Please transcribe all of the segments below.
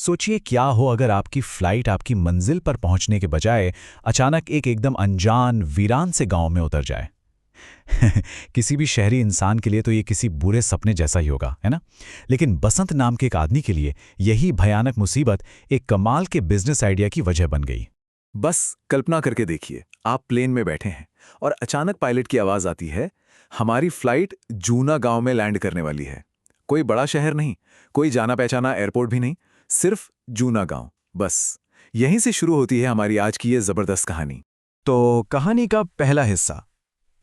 सोचिए क्या हो अगर आपकी फ्लाइट आपकी मंजिल पर पहुंचने के बजाय अचानक एक एकदम अनजान वीरान से गांव में उतर जाए। किसी भी शहरी इंसान के लिए तो ये किसी बुरे सपने जैसा ही होगा, है ना? लेकिन बसंत नाम के एक आदमी के लिए यही भयानक मुसीबत एक कमाल के बिजनेस आइडिया की वजह बन गई। बस कल्पना करके देखिए, आप प्लेन में बैठे हैं और अचानक पायलट की आवाज आती है, हमारी फ्लाइट जूना गांव में लैंड करने वाली है। कोई बड़ा शहर नहीं, कोई जाना पहचाना एयरपोर्ट भी नहीं, सिर्फ जूना गांव। बस यहीं से शुरू होती है हमारी आज की ये जबरदस्त कहानी। तो कहानी का पहला हिस्सा,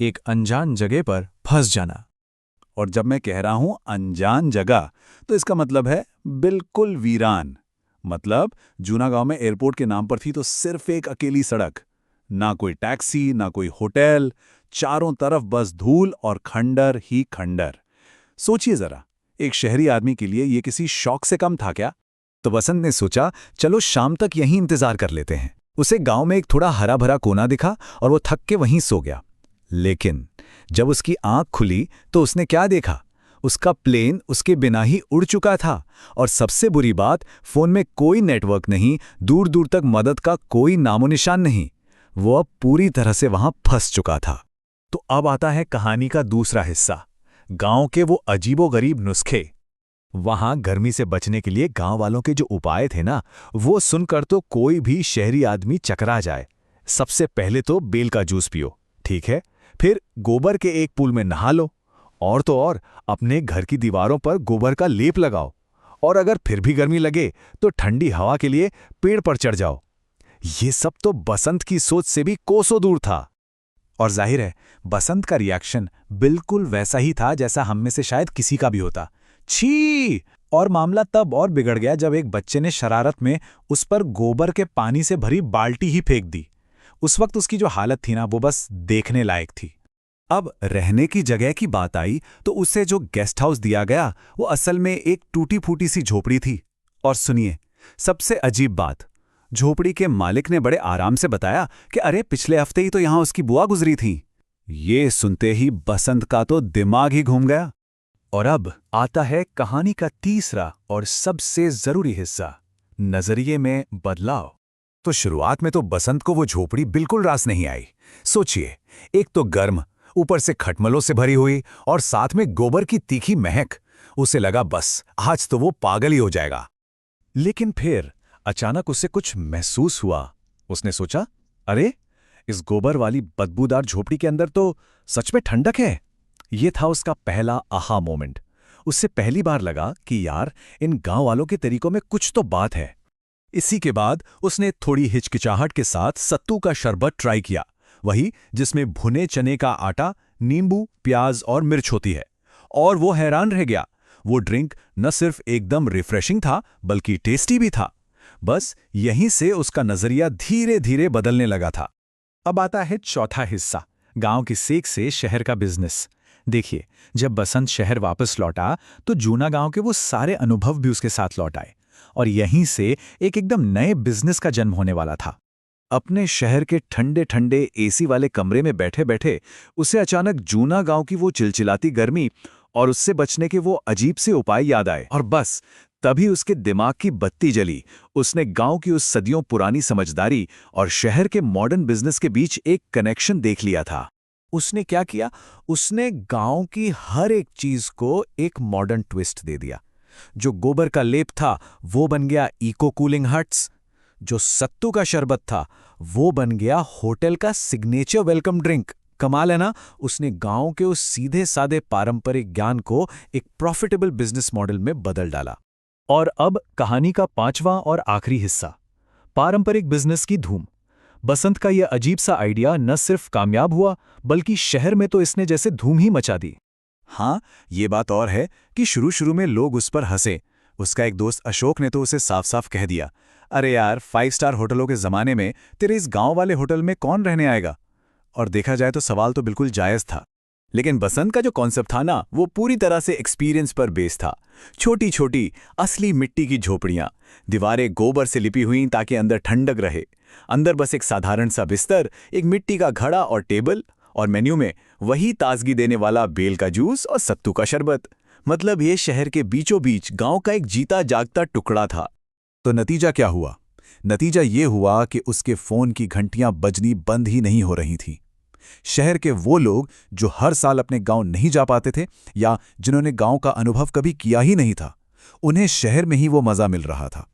एक अनजान जगह पर फंस जाना। और जब मैं कह रहा हूं अनजान जगह, तो इसका मतलब है बिल्कुल वीरान। मतलब जूना गांव में एयरपोर्ट के नाम पर थी तो सिर्फ एक अकेली सड़क, ना कोई टैक्सी, ना कोई होटल, चारों तरफ बस धूल और खंडर ही खंडर। सोचिए जरा, एक शहरी आदमी के लिए ये किसी शौक से कम था क्या? तो बसंत ने सोचा, चलो शाम तक यहीं इंतजार कर लेते हैं। उसे गांव में एक थोड़ा हरा भरा कोना दिखा और वो थक के वहीं सो गया। लेकिन जब उसकी आंख खुली तो उसने क्या देखा? उसका प्लेन उसके बिना ही उड़ चुका था। और सबसे बुरी बात, फोन में कोई नेटवर्क नहीं, दूर दूर तक मदद का कोई नामोनिशान नहीं। वो अब पूरी तरह से वहां फंस चुका था। तो अब आता है कहानी का दूसरा हिस्सा, गांव के वो अजीबोगरीब नुस्खे। वहां गर्मी से बचने के लिए गांव वालों के जो उपाय थे ना, वो सुनकर तो कोई भी शहरी आदमी चकरा जाए। सबसे पहले तो बेल का जूस पियो, ठीक है? फिर गोबर के एक पूल में नहा लो, और तो और अपने घर की दीवारों पर गोबर का लेप लगाओ। और अगर फिर भी गर्मी लगे तो ठंडी हवा के लिए पेड़ पर चढ़ जाओ। ये सब तो बसंत की सोच से भी कोसों दूर था। और जाहिर है, बसंत का रिएक्शन बिल्कुल वैसा ही था जैसा हम में से शायद किसी का भी होता। छी! और मामला तब और बिगड़ गया जब एक बच्चे ने शरारत में उस पर गोबर के पानी से भरी बाल्टी ही फेंक दी। उस वक्त उसकी जो हालत थी ना, वो बस देखने लायक थी। अब रहने की जगह की बात आई तो उसे जो गेस्ट हाउस दिया गया वो असल में एक टूटी फूटी सी झोपड़ी थी। और सुनिए, सबसे अजीब बात, झोपड़ी के मालिक ने बड़े आराम से बताया कि अरे पिछले हफ्ते ही तो यहां उसकी बुआ गुजरी थी। ये सुनते ही बसंत का तो दिमाग ही घूम गया। और अब आता है कहानी का तीसरा और सबसे जरूरी हिस्सा, नजरिए में बदलाव। तो शुरुआत में तो बसंत को वो झोपड़ी बिल्कुल रास नहीं आई। सोचिए, एक तो गर्म, ऊपर से खटमलों से भरी हुई और साथ में गोबर की तीखी महक। उसे लगा बस आज तो वो पागल ही हो जाएगा। लेकिन फिर अचानक उसे कुछ महसूस हुआ। उसने सोचा, अरे इस गोबर वाली बदबूदार झोपड़ी के अंदर तो सच में ठंडक है। ये था उसका पहला आहा मोमेंट। उससे पहली बार लगा कि यार, इन गांव वालों के तरीकों में कुछ तो बात है। इसी के बाद उसने थोड़ी हिचकिचाहट के साथ सत्तू का शरबत ट्राई किया, वही जिसमें भुने चने का आटा, नींबू, प्याज और मिर्च होती है। और वो हैरान रह गया, वो ड्रिंक न सिर्फ एकदम रिफ्रेशिंग था बल्कि टेस्टी भी था। बस यहीं से उसका नजरिया धीरे धीरे बदलने लगा था। अब आता है चौथा हिस्सा, गांव की सेक से शहर का बिजनेस। देखिए, जब बसंत शहर वापस लौटा तो जूना गांव के वो सारे अनुभव भी उसके साथ लौट आए। और यहीं से एक एकदम नए बिजनेस का जन्म होने वाला था। अपने शहर के ठंडे ठंडे एसी वाले कमरे में बैठे बैठे उसे अचानक जूना गांव की वो चिलचिलाती गर्मी और उससे बचने के वो अजीब से उपाय याद आए। और बस तभी उसके दिमाग की बत्ती जली। उसने गांव की उस सदियों पुरानी समझदारी और शहर के मॉडर्न बिजनेस के बीच एक कनेक्शन देख लिया था। उसने क्या किया? उसने गांव की हर एक चीज को एक मॉडर्न ट्विस्ट दे दिया। जो गोबर का लेप था वो बन गया इको कूलिंग हट्स, जो सत्तू का शरबत था वो बन गया होटल का सिग्नेचर वेलकम ड्रिंक। कमाल है ना? उसने गांव के उस सीधे सादे पारंपरिक ज्ञान को एक प्रॉफिटेबल बिजनेस मॉडल में बदल डाला। और अब कहानी का पांचवां और आखिरी हिस्सा, पारंपरिक बिजनेस की धूम। बसंत का यह अजीब सा आइडिया न सिर्फ कामयाब हुआ बल्कि शहर में तो इसने जैसे धूम ही मचा दी। हाँ, ये बात और है कि शुरू शुरू में लोग उस पर हंसे। उसका एक दोस्त अशोक ने तो उसे साफ साफ कह दिया, अरे यार, 5 स्टार होटलों के जमाने में तेरे इस गांव वाले होटल में कौन रहने आएगा? और देखा जाए तो सवाल तो बिल्कुल जायज था। लेकिन बसंत का जो कॉन्सेप्ट था ना, वो पूरी तरह से एक्सपीरियंस पर बेस था। छोटी छोटी असली मिट्टी की झोपड़ियां, दीवारें गोबर से लिपी हुई ताकि अंदर ठंडक रहे। अंदर बस एक साधारण सा बिस्तर, एक मिट्टी का घड़ा और टेबल, और मेन्यू में वही ताजगी देने वाला बेल का जूस और सत्तू का शरबत। मतलब ये शहर के बीचों बीच गांव का एक जीता जागता टुकड़ा था। तो नतीजा क्या हुआ? नतीजा ये हुआ कि उसके फोन की घंटियां बजनी बंद ही नहीं हो रही थीं। शहर के वो लोग जो हर साल अपने गांव नहीं जा पाते थे या जिन्होंने गांव का अनुभव कभी किया ही नहीं था, उन्हें शहर में ही वो मजा मिल रहा था।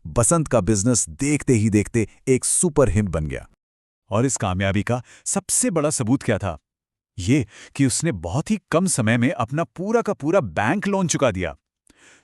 बसंत का बिजनेस देखते ही देखते एक सुपर हिट बन गया। और इस कामयाबी का सबसे बड़ा सबूत क्या था? ये कि उसने बहुत ही कम समय में अपना पूरा का पूरा बैंक लोन चुका दिया।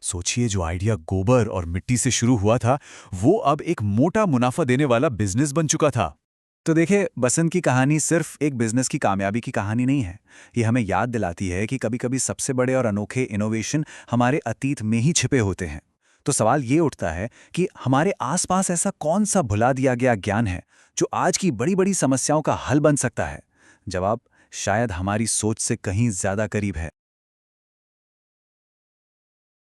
सोचिए, जो आइडिया गोबर और मिट्टी से शुरू हुआ था, वो अब एक मोटा मुनाफा देने वाला बिजनेस बन चुका था। तो देखिए, बसंत की कहानी सिर्फ एक बिजनेस की कामयाबी की कहानी नहीं है। ये हमें याद दिलाती है कि कभी-कभी सबसे बड़े और अनोखे इनोवेशन हमारे अतीत में ही छिपे होते हैं। तो सवाल ये उठता है कि हमारे आसपास ऐसा कौन सा भुला दिया गया ज्ञान है जो आज की बड़ी-बड़ी समस्याओं का हल बन सकता है? जवाब शायद हमारी सोच से कहीं ज्यादा करीब है।